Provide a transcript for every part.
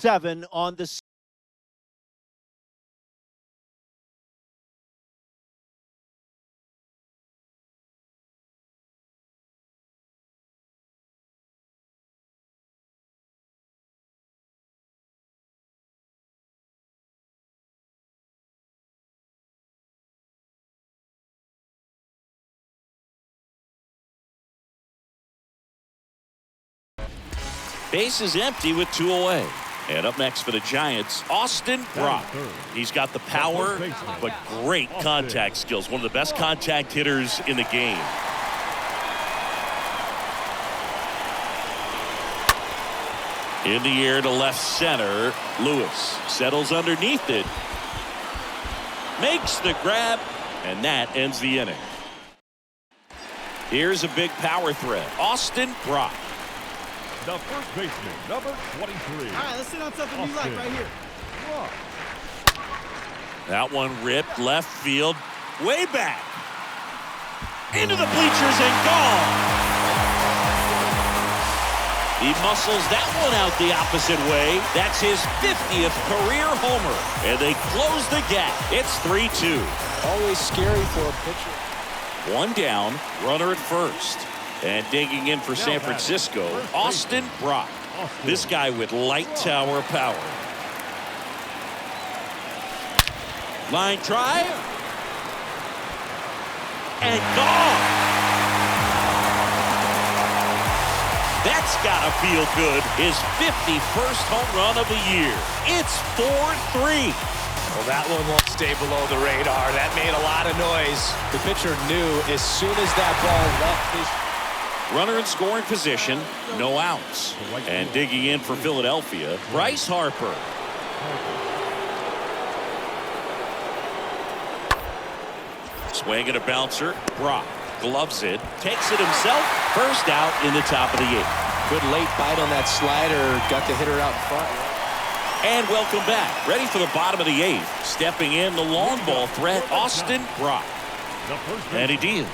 7 on the Base is empty with 2 away. And up next for the Giants, Austin Brock. He's got the power, but great contact skills. One of the best contact hitters in the game. In the air to left center, Lewis settles underneath it. Makes the grab, and that ends the inning. Here's a big power threat, Austin Brock. The first baseman, number 23. All right, let's sit on something you like right here. That one ripped left field, way back. Into the bleachers and gone. He muscles that one out the opposite way. That's his 50th career homer. And they close the gap. It's 3-2. Always scary for a pitcher. One down, runner at first. And digging in for San Francisco, Austin Brock. This guy with light tower power. Line drive. And gone. That's gotta feel good. His 51st home run of the year. It's 4-3. Well, that one won't stay below the radar. That made a lot of noise. The pitcher knew as soon as that ball left his... Runner in scoring position, no outs. And digging in for Philadelphia, Bryce Harper. Swing and a bouncer. Brock gloves it, takes it himself. First out in the top of the 8th. Good late bite on that slider. Got the hitter out in front. And welcome back. Ready for the bottom of the 8th. Stepping in the long ball threat, Austin Brock. And he deals.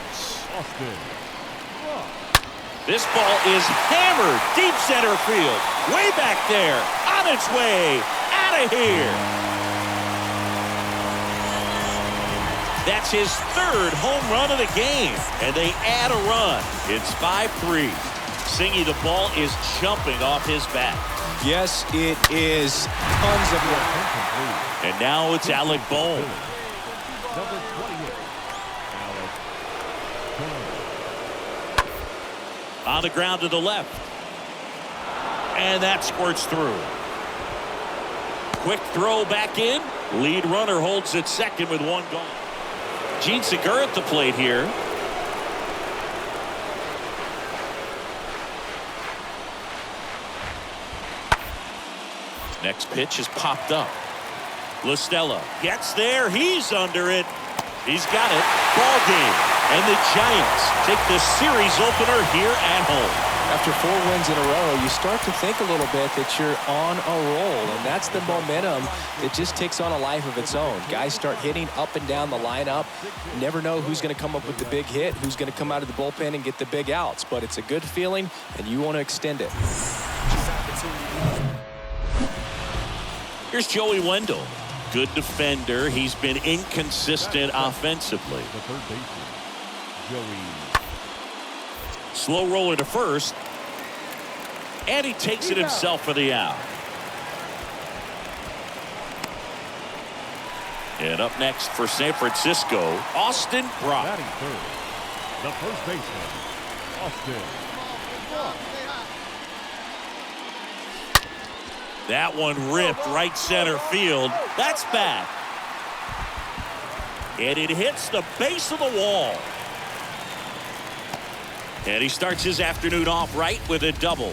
This ball is hammered deep center field. Way back there. On its way. Out of here. That's his 3rd home run of the game. And they add a run. It's 5-3. Singy, the ball is jumping off his bat. Yes, it is. Tons of work. And now it's Alec Bohm. Number 28. Alec Bohm. On the ground to the left. And that squirts through. Quick throw back in. Lead runner holds at second with 1 gone. Gene Segura at the plate here. Next pitch is popped up. LaStella gets there. He's under it. He's got it. Ball game. And the Giants take the series opener here at home. After 4 wins in a row, you start to think a little bit that you're on a roll, and that's the momentum that just takes on a life of its own. Guys start hitting up and down the lineup. You never know who's going to come up with the big hit, who's going to come out of the bullpen and get the big outs, but it's a good feeling, and you want to extend it. Here's Joey Wendell. Good defender. He's been inconsistent offensively. The third baseman, Joey. Slow roller to first. And he takes it himself for the out. And up next for San Francisco, Austin Brock. Batting third, the first baseman, Austin Brock. That one ripped right center field. That's back. And it hits the base of the wall. And he starts his afternoon off right with a double.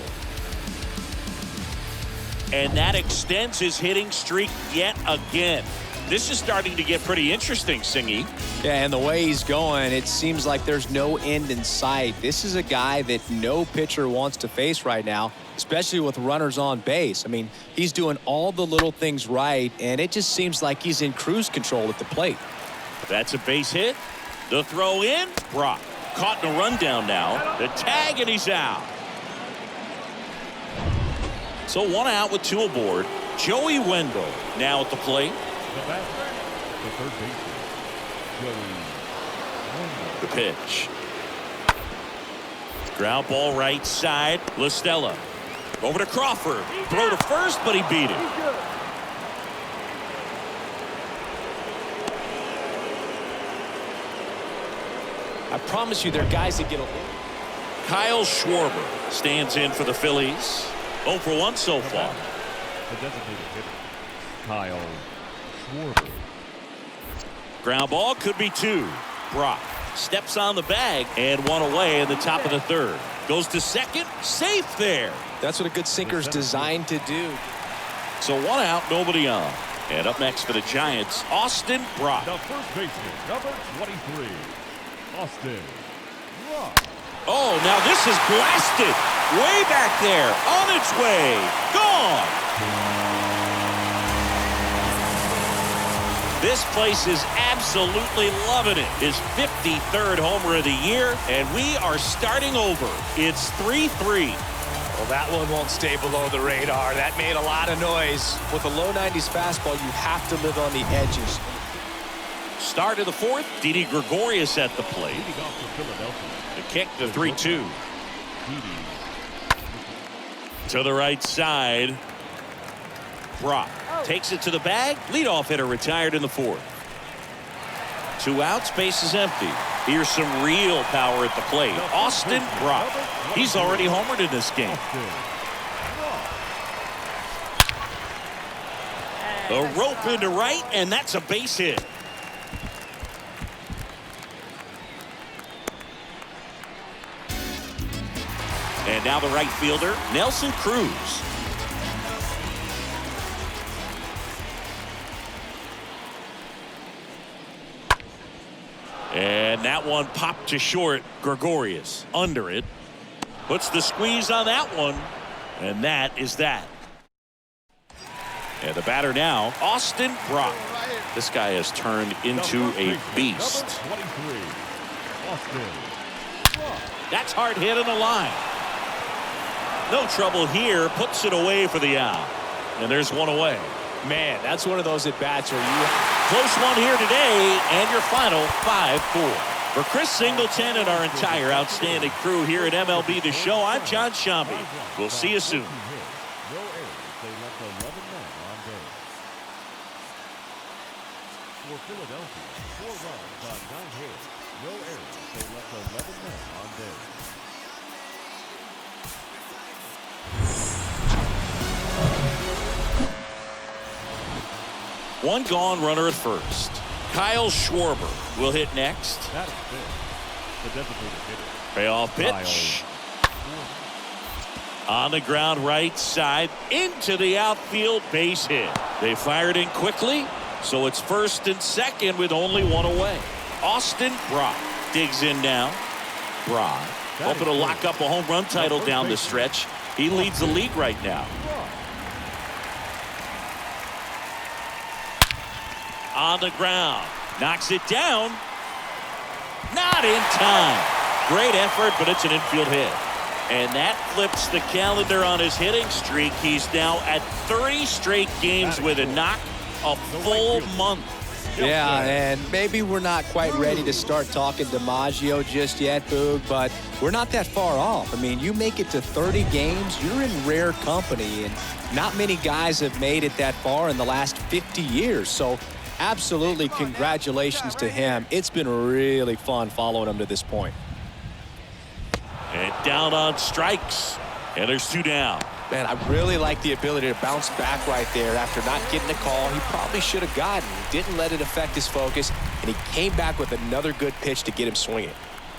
And that extends his hitting streak yet again. This is starting to get pretty interesting, Singy. Yeah, and the way he's going, it seems like there's no end in sight. This is a guy that no pitcher wants to face right now, especially with runners on base. I mean, he's doing all the little things right, and it just seems like he's in cruise control at the plate. That's a base hit. The throw in, Brock. Caught in a rundown now. The tag, and he's out. So 1 out with 2 aboard. Joey Wendell now at the plate. The batter, the third baseman, Joey Wendell. The pitch. Ground ball right side. LaStella. Over to Crawford. Throw to first, but he beat it. I promise you, there are guys that get a... Kyle Schwarber stands in for the Phillies. 0 for 1 so far. The designated hitter, Kyle Schwarber. Ground ball could be 2. Brock steps on the bag and 1 away in the top of the 3rd. Goes to second. Safe there. That's what a good sinker's designed to do. So 1 out, nobody on. And up next for the Giants, Austin Brock. The first baseman, number 23, Austin Brock. Oh, now this is blasted. Way back there. On its way. Gone. This place is absolutely loving it. His 53rd homer of the year, and we are starting over. It's 3-3. Well, that one won't stay below the radar. That made a lot of noise. With a low 90s fastball, you have to live on the edges. Start of the 4th, Didi Gregorius at the plate. Leading off for Philadelphia. The kick to 3-2. To the right side. Brock takes it to the bag. Leadoff hitter retired in the 4th. 2 outs, base is empty. Here's some real power at the plate. Austin Brock. He's already homered in this game. A rope into right, and that's a base hit. And now the right fielder, Nelson Cruz. And that one popped to short. Gregorius under it. Puts the squeeze on that one. And that is that. And the batter now, Austin Brock. This guy has turned into a beast. That's hard hit in the line. No trouble here. Puts it away for the out. And there's 1 away. Man, that's one of those at-bats where you... Close one here today, and your final 5-4. For Chris Singleton and our entire outstanding crew here at MLB The Show, I'm John Shambi. We'll see you soon. No errors. They left 11 men on base. For Philadelphia, 4 runs on 9 hits. No errors. They left 11 men on base. One gone, runner at first. Kyle Schwarber will hit next. That is it. The designated hitter. Payoff pitch. On the ground right side into the outfield, base hit. They fired in quickly, so it's 1st and 2nd with only 1 away. Austin Brock digs in now. Brock hoping to lock up a home run title down the stretch. He leads the league right now. On the ground, knocks it down. Not in time. Great effort, but it's an infield hit. And that flips the calendar on his hitting streak. He's now at 30 straight games with a knock, a full month. Yeah, and maybe we're not quite ready to start talking DiMaggio just yet, Boog, but we're not that far off. I mean, you make it to 30 games, you're in rare company, and not many guys have made it that far in the last 50 years. So absolutely congratulations to him. It's been really fun following him to this point. And down on strikes. And there's 2 down. Man, I really like the ability to bounce back right there after not getting a call he probably should have gotten. He didn't let it affect his focus, and he came back with another good pitch to get him swinging.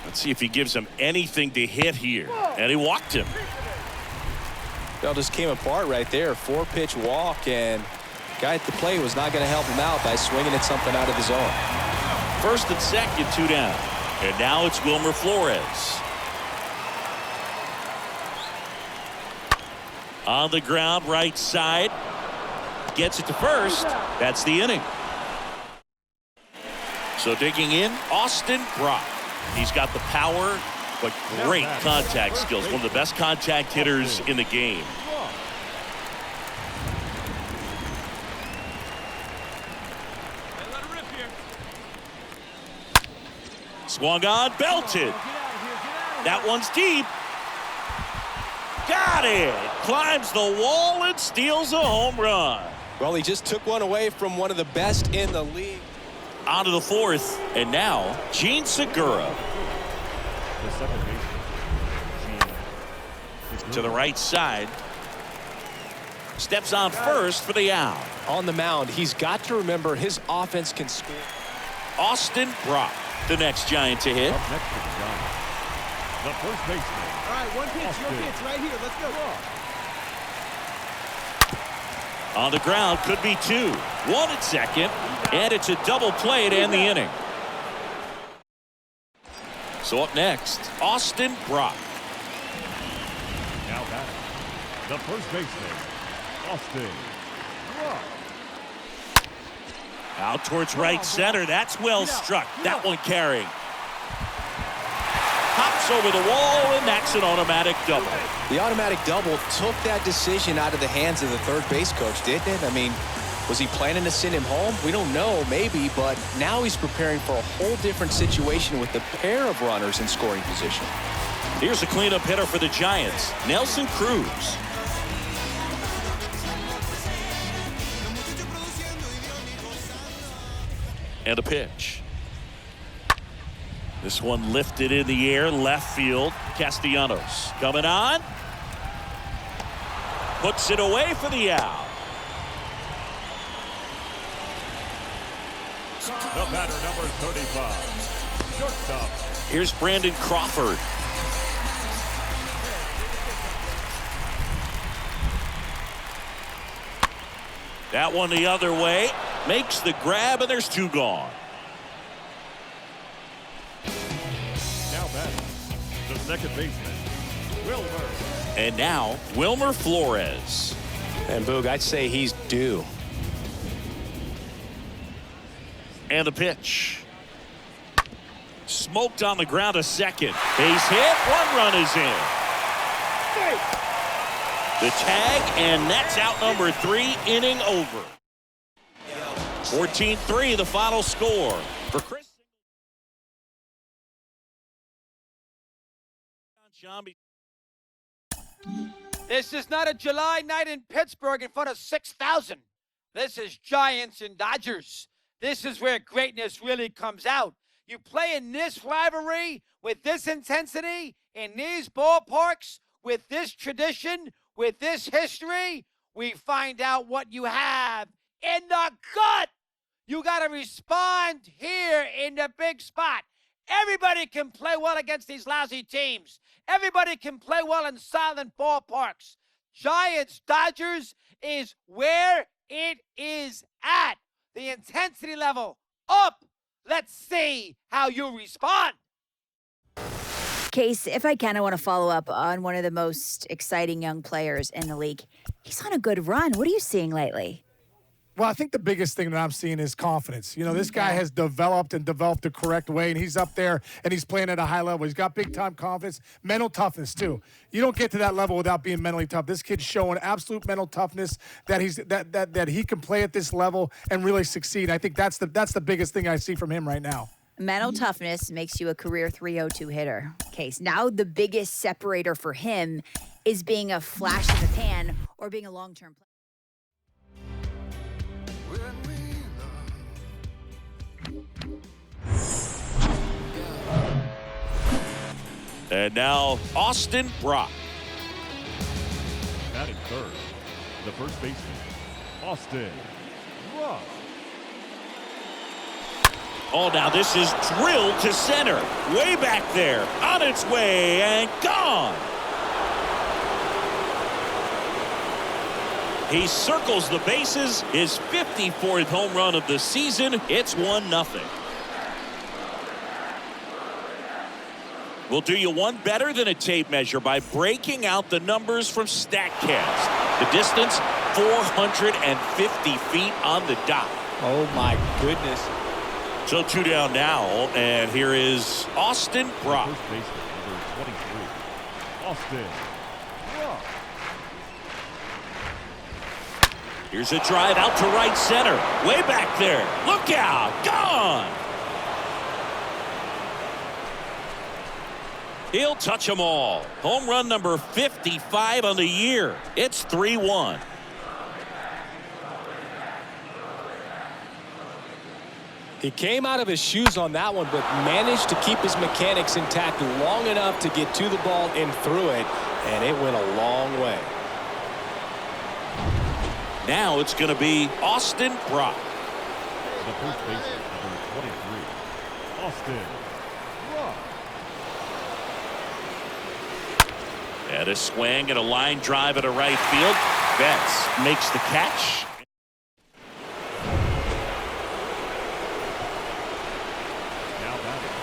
Let's see if he gives him anything to hit here. And he walked him. It all just came apart right there. 4-pitch walk, and guy at the plate was not going to help him out by swinging at something out of the zone. 1st and 2nd, 2 down. And now it's Wilmer Flores. On the ground, right side. Gets it to first. That's the inning. So digging in, Austin Brock. He's got the power, but great contact skills. One of the best contact hitters in the game. Swung on, belted. That one's deep. Got it. Climbs the wall and steals a home run. Well, he just took one away from one of the best in the league. On to the fourth, and now Gene Segura. The second baseman, Gene. To the right side. Steps on first for the out. On the mound, he's got to remember his offense can score. Austin Brock, the next Giant to hit. Up next for the Giants, the first baseman. All right, one pitch, your pitch right here. Let's go. On the ground, could be two. One at second, and it's a double play to end the inning. So up next, Austin Brock. Now batting, the first baseman, Austin Brock. Out towards right center. That's well struck. That one carrying. Hops over the wall, and that's an automatic double. The automatic double took that decision out of the hands of the third base coach, didn't it? I mean, was he planning to send him home? We don't know, maybe, but now he's preparing for a whole different situation with the pair of runners in scoring position. Here's a cleanup hitter for the Giants, Nelson Cruz. And a pitch. This one lifted in the air, left field. Castellanos coming on. Puts it away for the out. The batter, number 35, shortstop. Here's Brandon Crawford. That one the other way. Makes the grab, and there's two gone. Now batting, the second baseman, Wilmer. And now, Wilmer Flores. And Boog, I'd say he's due. And the pitch. Smoked on the ground, a second. Base hit, one run is in. The tag, and that's out number 3, inning over. 14-3, the final score. For Chris. This is not a July night in Pittsburgh in front of 6,000. This is Giants and Dodgers. This is where greatness really comes out. You play in this rivalry with this intensity, in these ballparks, with this tradition, with this history, we find out what you have in the gut. You got to respond here in the big spot. Everybody can play well against these lousy teams. Everybody can play well in silent ballparks. Giants, Dodgers is where it is at. The intensity level up. Let's see how you respond. Case, if I can, I want to follow up on one of the most exciting young players in the league. He's on a good run. What are you seeing lately? Well, I think the biggest thing that I'm seeing is confidence. You know, this guy has developed the correct way, and he's up there, and he's playing at a high level. He's got big-time confidence, mental toughness, too. You don't get to that level without being mentally tough. This kid's showing absolute mental toughness that he can play at this level and really succeed. I think that's the biggest thing I see from him right now. Mental toughness makes you a career 302 hitter. Case. Now the biggest separator for him is being a flash in the pan or being a long-term player. And now, Austin Brock. Batting third, the first baseman, Austin Brock. Oh, now this is drilled to center. Way back there. On its way and gone. He circles the bases. His 54th home run of the season. It's 1-0. We'll do you one better than a tape measure by breaking out the numbers from StatCast. The distance, 450 feet on the dot. Oh, my goodness. So 2 down now, and here is Austin Brock. First baseman, number 23, Austin Brock. Here's a drive out to right center. Way back there. Look out. Gone. He'll touch them all. Home run number 55 on the year. It's 3-1. He came out of his shoes on that one, but managed to keep his mechanics intact long enough to get to the ball and through it, and it went a long way. Now it's going to be Austin Brock. The first baseman, number 23, Austin Brock. And a swing and a line drive at a right field. Betts makes the catch. Now batting,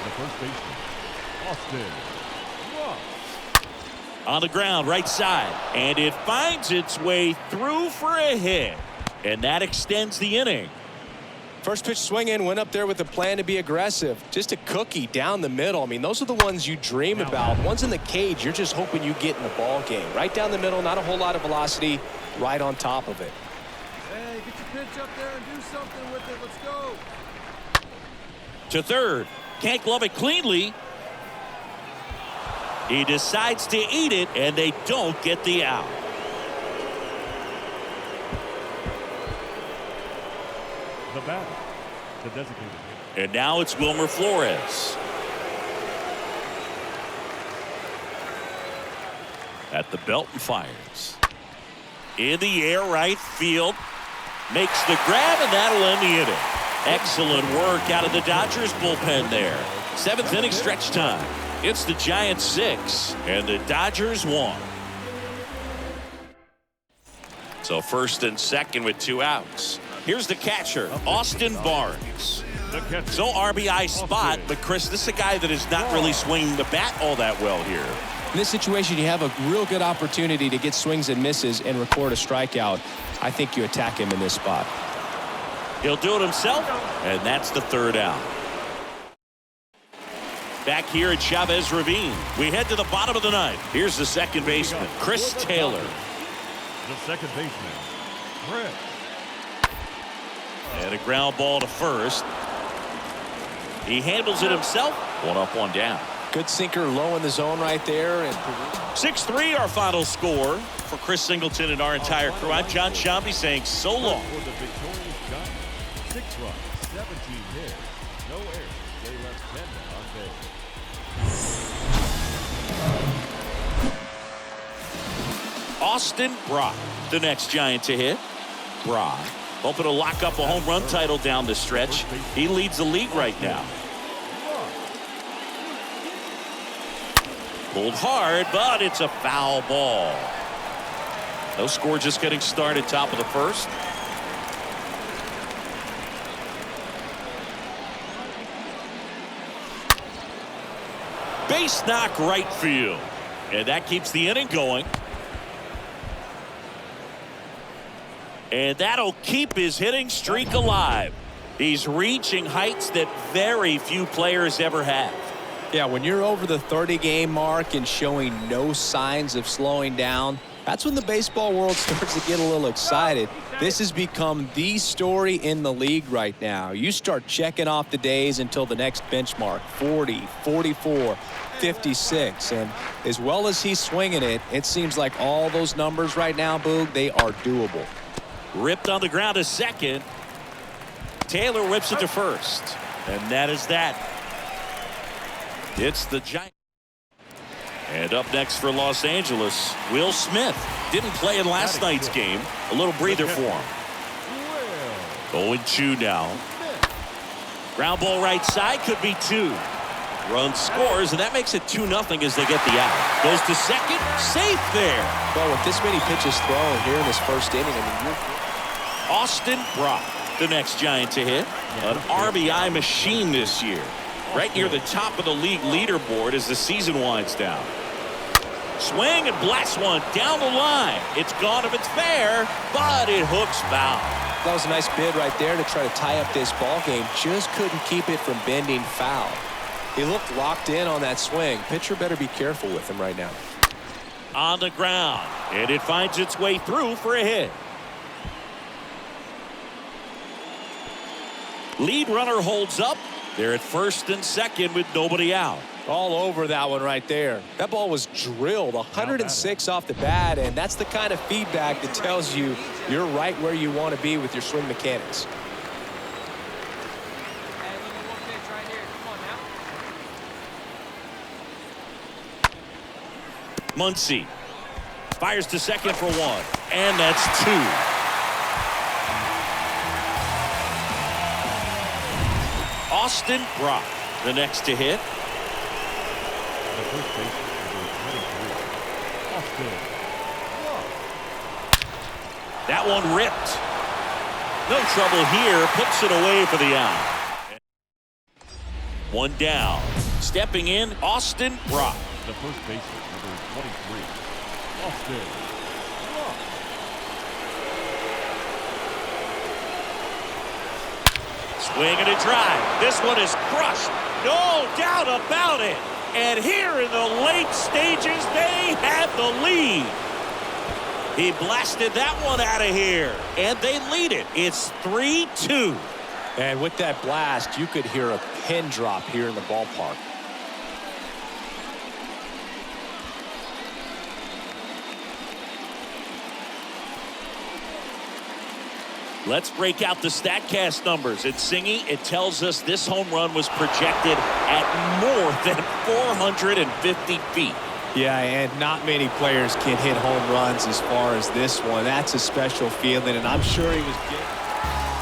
the first baseman, Austin Brock. On the ground, right side. And it finds its way through for a hit. And that extends the inning. First pitch swing in, went up there with a plan to be aggressive. Just a cookie down the middle. I mean, those are the ones you dream about. Ones in the cage, you're just hoping you get in the ball game. Right down the middle, not a whole lot of velocity, right on top of it. Hey, get your pitch up there and do something with it. Let's go. To third. Can't glove it cleanly. He decides to eat it, and they don't get the out. The batter, the designated hitter. And now it's Wilmer Flores. At the belt and fires. In the air, right field. Makes the grab, and that'll end the inning. Excellent work out of the Dodgers bullpen there. 7th inning stretch time. It's the Giants 6 and the Dodgers 1. So first and second with 2 outs. Here's the catcher, Austin Barnes. So RBI spot, but Chris, this is a guy that is not really swinging the bat all that well here. In this situation, you have a real good opportunity to get swings and misses and record a strikeout. I think you attack him in this spot. He'll do it himself, and that's the 3rd out. Back here at Chavez Ravine, we head to the bottom of the 9th. Here's the second baseman, Chris Taylor. The second baseman, Chris. And a ground ball to first. He handles it himself. 1 up, 1 down. Good sinker low in the zone right there. And 6-3 our final score. For Chris Singleton and our entire crew, I'm John Shambi saying so long. For the victorious Giants, 6 runs, 17 hits, no errors. They left 10 on base. Austin Brock, the next Giant to hit. Brock hoping to lock up a home run title down the stretch. He leads the league right now. Pulled hard, but it's a foul ball. No score, just getting started, top of the 1st. Base knock right field. And that keeps the inning going. And that'll keep his hitting streak alive. He's reaching heights that very few players ever have. yeah, when you're over the 30-game mark and showing no signs of slowing down, that's when the baseball world starts to get a little excited. This has become the story in the league right now. You start checking off the days until the next benchmark, 40, 44, 56. And as well as he's swinging it, it seems like all those numbers right now, Boog, they are doable. Ripped on the ground to second. Taylor whips it to first. And that is that. It's the Giants. And up next for Los Angeles, Will Smith. Didn't play in last night's game. A little breather for him. 0-2 now. Ground ball right side, could be 2. Run scores, and that makes it 2-0 as they get the out. Goes to second, safe there. Well, with this many pitches thrown here in this first inning, I mean, Austin Brock, the next Giant to hit. An RBI machine this year. Right near the top of the league leaderboard as the season winds down. Swing and blast one down the line. It's gone if it's fair, but it hooks foul. that was a nice bid right there to try to tie up this ball game. Just couldn't keep it from bending foul. He looked locked in on that swing. Pitcher better be careful with him right now. On the ground, and it finds its way through for a hit. Lead runner holds up, They're at first and second with nobody out. All over that one right there. That ball was drilled 106 off the bat, and that's the kind of feedback that tells you you're right where you want to be with your swing mechanics. Muncy fires to second for one, and that's two. Austin Brock, the next to hit. The first baseman, number 23, Austin Brock. That one ripped. No trouble here. Puts it away for the out. One down. Stepping in, Austin Brock. The first baseman, number 23, Austin Brock. Swing and a drive. This one is crushed. No doubt about it. And here in the late stages, they have the lead. He blasted that one out of here, and they lead it. It's 3-2. And with that blast, you could hear a pin drop here in the ballpark. Let's break out the StatCast numbers. At Singy, it tells us this home run was projected at more than 450 feet. Yeah, and not many players can hit home runs as far as this one. That's a special feeling, and I'm sure he was getting...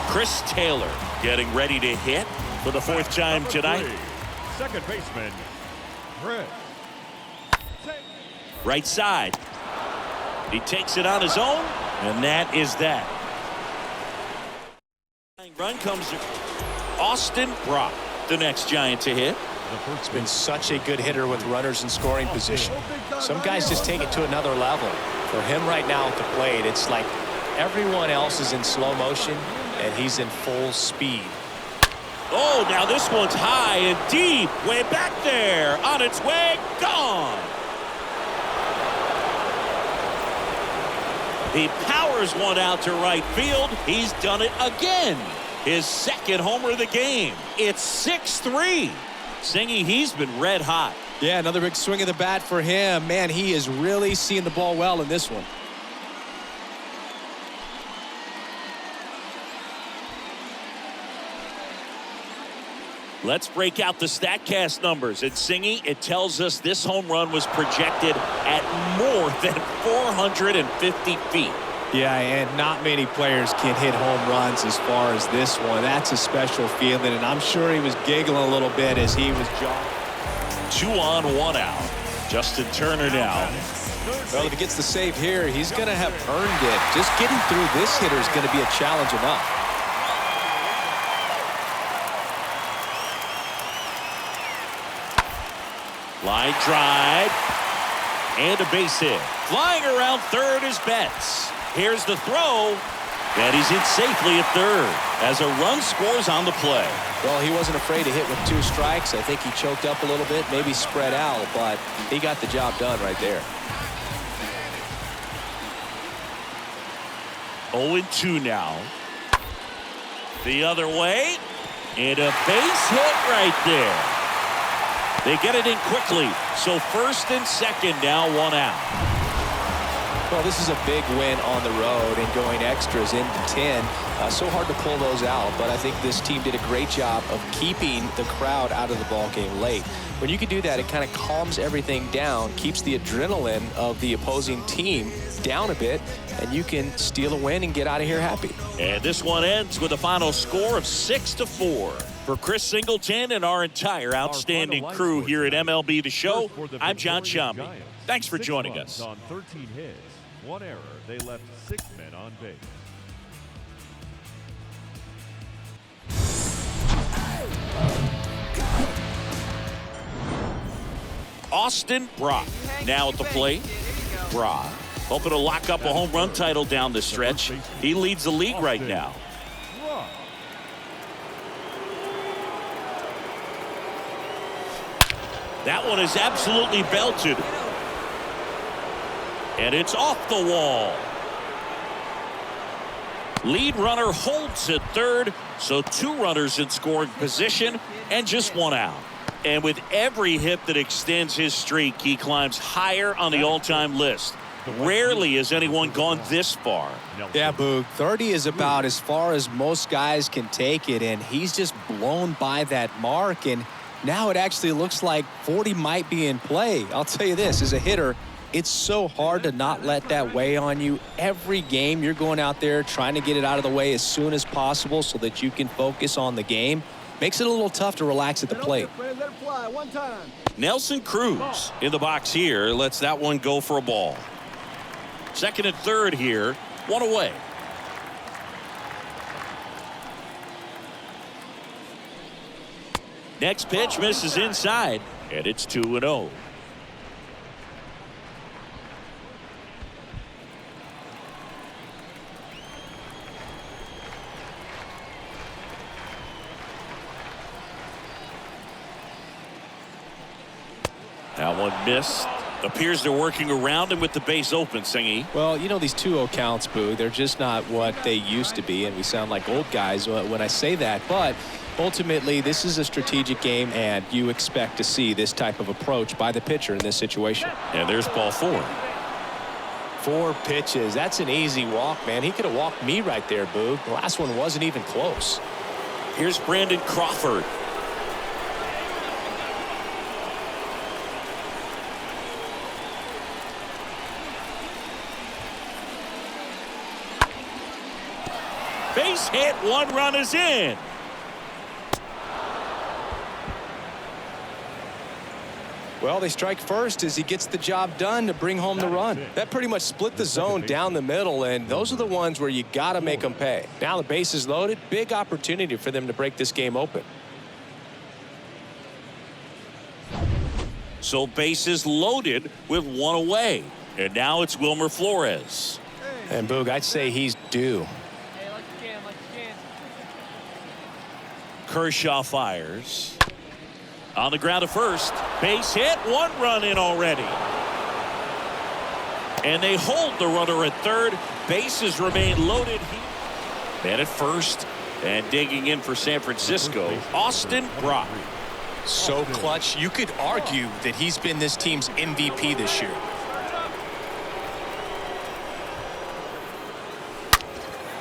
Chris Taylor getting ready to hit for the fourth time Number tonight. 3, second baseman, Chris Taylor. Right side. He takes it on his own, and that is that. Run comes to Austin Brock, the next Giant to hit. It's been such a good hitter with runners in scoring position. Some guys just take it to another level. For him right now at the plate, it's like everyone else is in slow motion, and he's in full speed. Oh, now this one's high and deep, way back there, on its way, gone. He powers one out to right field. He's done it again. His second homer of the game. It's 6-3. Singy, he's been red hot. Yeah, another big swing of the bat for him. Man, he is really seeing the ball well in this one. Let's break out the StatCast numbers. At Singy, it tells us this home run was projected at more than 450 feet. Yeah, and not many players can hit home runs as far as this one. That's a special feeling, and I'm sure he was giggling a little bit as he was jogging. 2 on, 1 out. Justin Turner now. Well, if he gets the save here, he's going to have earned it. Just getting through this hitter is going to be a challenge enough. Line drive. And a base hit. Flying around third is Betts. Here's the throw. And he's in safely at third as a run scores on the play. Well, he wasn't afraid to hit with 2 strikes. I think he choked up a little bit, maybe spread out, but he got the job done right there. 0-2 now. The other way. And a base hit right there. They get it in quickly. So first and second now, 1 out. Well, this is a big win on the road and going extras into 10. So hard to pull those out, but I think this team did a great job of keeping the crowd out of the ball game late. When you can do that, it kind of calms everything down, keeps the adrenaline of the opposing team down a bit, and you can steal a win and get out of here happy. And this one ends with a final score of 6-4. For Chris Singleton and our entire outstanding crew here at MLB The Show, I'm John Shambi. Thanks for joining us. On 13 hits, 1 error, they left 6 men on base. Austin Brock now at the plate. Brock hoping to lock up a home run title down the stretch. He leads the league right now. That one is absolutely belted. And it's off the wall. Lead runner holds at third, so 2 runners in scoring position and just 1 out. And with every hit that extends his streak, he climbs higher on the all-time list. Rarely has anyone gone this far. Yeah, Boog, 30 is about as far as most guys can take it, and he's just blown by that mark, and now it actually looks like 40 might be in play. I'll tell you this, as a hitter, it's so hard to not let that weigh on you. Every game you're going out there trying to get it out of the way as soon as possible so that you can focus on the game. Makes it a little tough to relax at the plate. Let it fly one time. Nelson Cruz in the box here lets that one go for a ball. Second and third here, 1 away. Next pitch misses inside, and it's 2-0. That one missed. Appears they're working around him with the base open, Singy. Well, you know, these 2-0 counts, Boo, they're just not what they used to be, and we sound like old guys when I say that. But ultimately, this is a strategic game, and you expect to see this type of approach by the pitcher in this situation. And there's ball 4. 4 pitches. That's an easy walk, man. He could have walked me right there, Boo. The last one wasn't even close. Here's Brandon Crawford. Base hit, 1 run is in. Well, they strike first as he gets the job done to bring home the run. That pretty much split the zone down the middle, and those are the ones where you got to make them pay. Now the base is loaded. Big opportunity for them to break this game open. So bases loaded with 1 away. And now it's Wilmer Flores. And Boog, I'd say he's due. Kershaw fires. On the ground to first. Base hit. 1 run in already. And they hold the runner at third. Bases remain loaded. Man at first. And digging in for San Francisco, Austin Brock. So clutch. You could argue that he's been this team's MVP this year.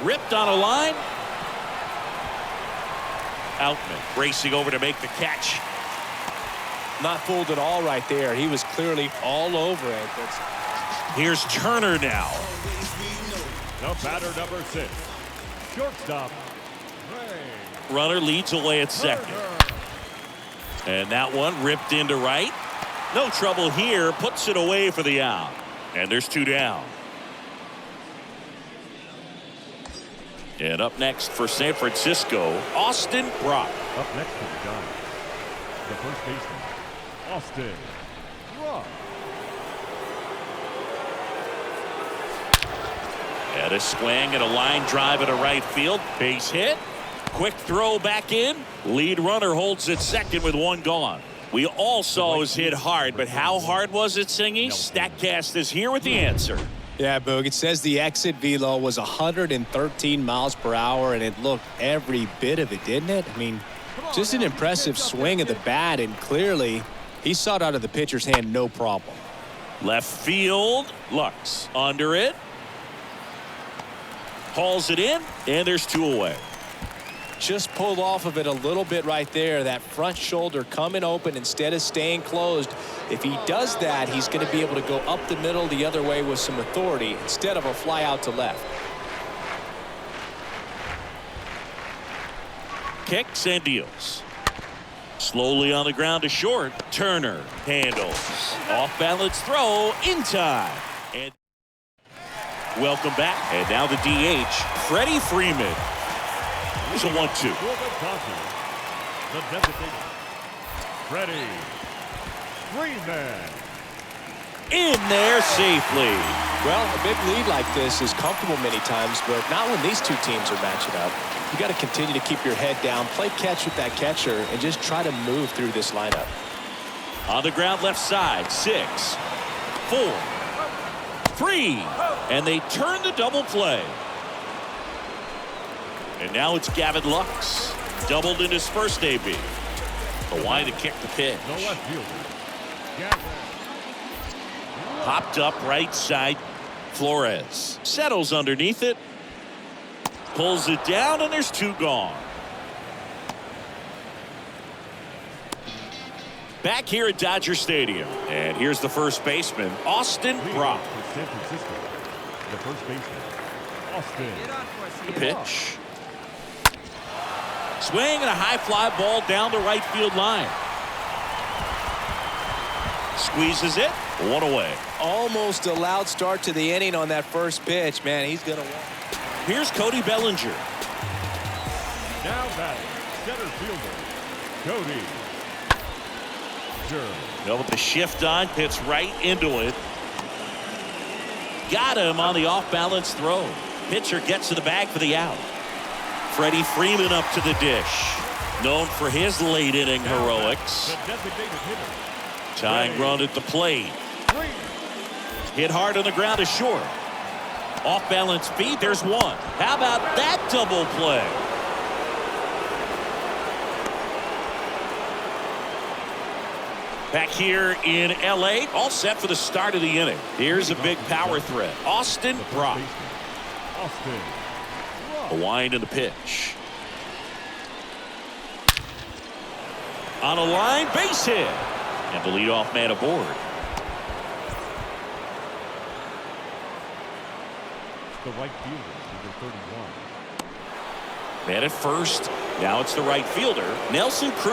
Ripped on a line. Outman racing over to make the catch. Not fooled at all right there. He was clearly all over it. Here's Turner now. The batter number 6. Shortstop. Runner leads away at second. And that one ripped into right. No trouble here. Puts it away for the out. And there's 2 down. And up next for San Francisco, Austin Brock. Up next for the Giants, the first baseman, Austin Brock. And a swing and a line drive at a right field. Base hit. Quick throw back in. Lead runner holds at second with 1 gone. We all saw it was hit hard, but how hard was it, Singy? StatCast is here with the answer. Yeah, Boog, it says the exit velo was 113 miles per hour, and it looked every bit of it, didn't it? I mean, just an impressive swing of the bat, and clearly he saw it out of the pitcher's hand no problem. Left field, Lux under it. Hauls it in, and there's 2 away. Just pulled off of it a little bit right there. That front shoulder coming open instead of staying closed. If he does that, he's going to be able to go up the middle the other way with some authority instead of a fly out to left. Kicks and deals. Slowly on the ground to short. Turner handles. Off balance throw in time. And welcome back. And now the DH, Freddie Freeman. It's a 1-2. The designated Freddie Freeman. In there safely. Well, a big lead like this is comfortable many times, but not when these 2 teams are matching up. You got to continue to keep your head down, play catch with that catcher, and just try to move through this lineup. On the ground left side, 6, 4, 3, and they turn the double play. And now it's Gavin Lux. Doubled in his first AB. The line to kick the pitch. The left fielder, Gavin. Popped up right side. Flores settles underneath it. Pulls it down, and there's 2 gone. Back here at Dodger Stadium. And here's the first baseman, Austin Brock. For San Francisco, the first baseman, Austin. The pitch. Swing and a high fly ball down the right field line. Squeezes it. 1 away. Almost a loud start to the inning on that first pitch. Man, he's going to win. Here's Cody Bellinger. Now batting, center fielder, Cody. Well, with the shift on, hits right into it. Got him on the off-balance throw. Pitcher gets to the bag for the out. Freddie Freeman up to the dish. Known for his late inning heroics. The designated hitter. Tying run at the plate. Hit hard on the ground is short. Off-balance feed, there's 1. How about that double play? Back here in L.A., all set for the start of the inning. Here's a big power threat. Austin Brock. Austin. A wind and the pitch. On a line, base hit. And the leadoff man aboard. The right fielder, number 31. Man at first. Now it's the right fielder, Nelson Cruz.